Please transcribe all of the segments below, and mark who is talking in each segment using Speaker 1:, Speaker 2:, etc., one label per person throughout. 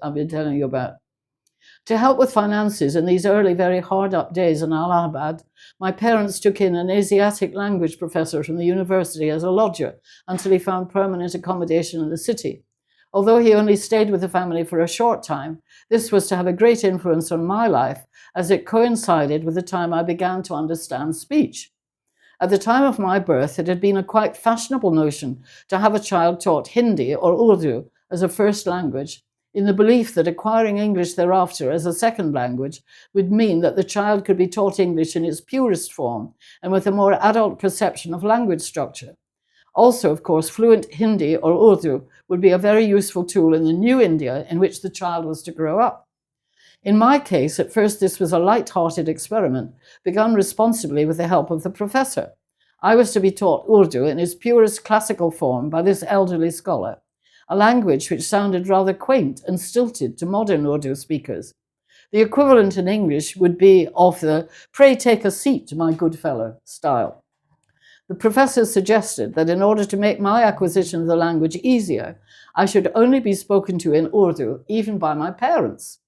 Speaker 1: I've been telling you about. To help with finances in these early, very hard-up days in Allahabad, my parents took in an Asiatic language professor from the university as a lodger until he found permanent accommodation in the city. Although he only stayed with the family for a short time, this was to have a great influence on my life as it coincided with the time I began to understand speech. At the time of my birth, it had been a quite fashionable notion to have a child taught Hindi or Urdu as a first language, in the belief that acquiring English thereafter as a second language would mean that the child could be taught English in its purest form and with a more adult perception of language structure. Also, of course, fluent Hindi or Urdu would be a very useful tool in the new India in which the child was to grow up. In my case, at first this was a light-hearted experiment, begun responsibly with the help of the professor. I was to be taught Urdu in its purest classical form by this elderly scholar, a language which sounded rather quaint and stilted to modern Urdu speakers. The equivalent in English would be of the "pray take a seat, my good fellow" style. The professor suggested that in order to make my acquisition of the language easier, I should only be spoken to in Urdu, even by my parents.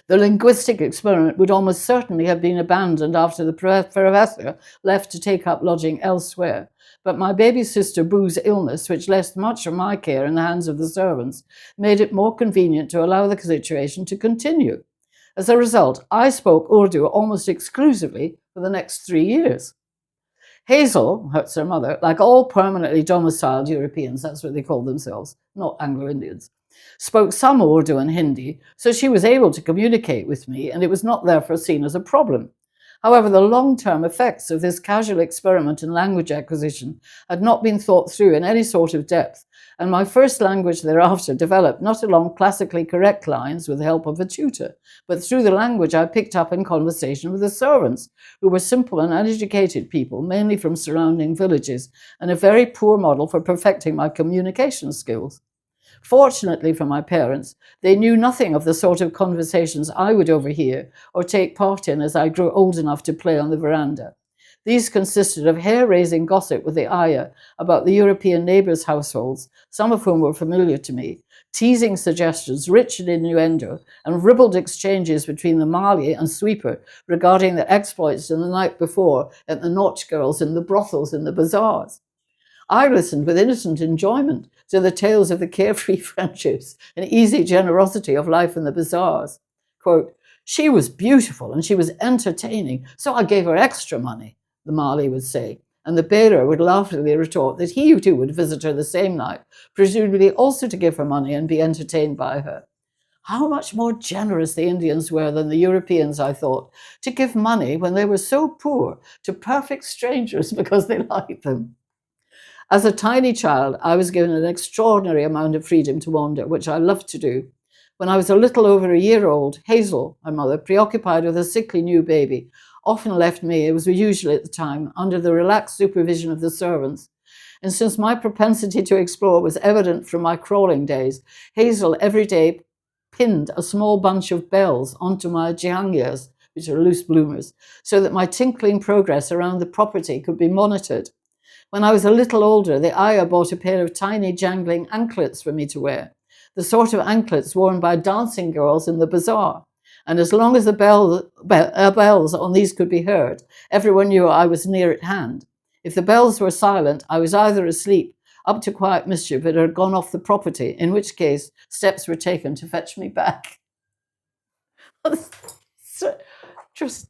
Speaker 1: The linguistic experiment would almost certainly have been abandoned after the professor left to take up lodging elsewhere. But my baby sister Boo's illness, which left much of my care in the hands of the servants, made it more convenient to allow the situation to continue. As a result, I spoke Urdu almost exclusively for the next 3 years. Hazel, that's her mother, like all permanently domiciled Europeans, that's what they call themselves, not Anglo-Indians, spoke some Urdu and Hindi, so she was able to communicate with me, and it was not therefore seen as a problem. However, the long-term effects of this casual experiment in language acquisition had not been thought through in any sort of depth, and my first language thereafter developed not along classically correct lines with the help of a tutor, but through the language I picked up in conversation with the servants, who were simple and uneducated people, mainly from surrounding villages, and a very poor model for perfecting my communication skills. Fortunately for my parents, they knew nothing of the sort of conversations I would overhear or take part in as I grew old enough to play on the veranda. These consisted of hair-raising gossip with the ayah about the European neighbours' households, some of whom were familiar to me, teasing suggestions rich in innuendo, and ribald exchanges between the Mali and sweeper regarding their exploits in the night before at the nautch girls in the brothels in the bazaars. I listened with innocent enjoyment to the tales of the carefree friendships and easy generosity of life in the bazaars. Quote, "She was beautiful and she was entertaining, so I gave her extra money," the Mali would say, and the bearer would laughingly retort that he too would visit her the same night, presumably also to give her money and be entertained by her. How much more generous the Indians were than the Europeans, I thought, to give money when they were so poor to perfect strangers because they liked them. As a tiny child, I was given an extraordinary amount of freedom to wander, which I loved to do. When I was a little over a year old, Hazel, my mother, preoccupied with a sickly new baby, often left me, it was usually at the time, under the relaxed supervision of the servants. And since my propensity to explore was evident from my crawling days, Hazel every day pinned a small bunch of bells onto my jihangias, which are loose bloomers, so that my tinkling progress around the property could be monitored. When I was a little older, the ayah bought a pair of tiny jangling anklets for me to wear, the sort of anklets worn by dancing girls in the bazaar. And as long as the bells on these could be heard, everyone knew I was near at hand. If the bells were silent, I was either asleep, up to quiet mischief, or had gone off the property, in which case steps were taken to fetch me back. Just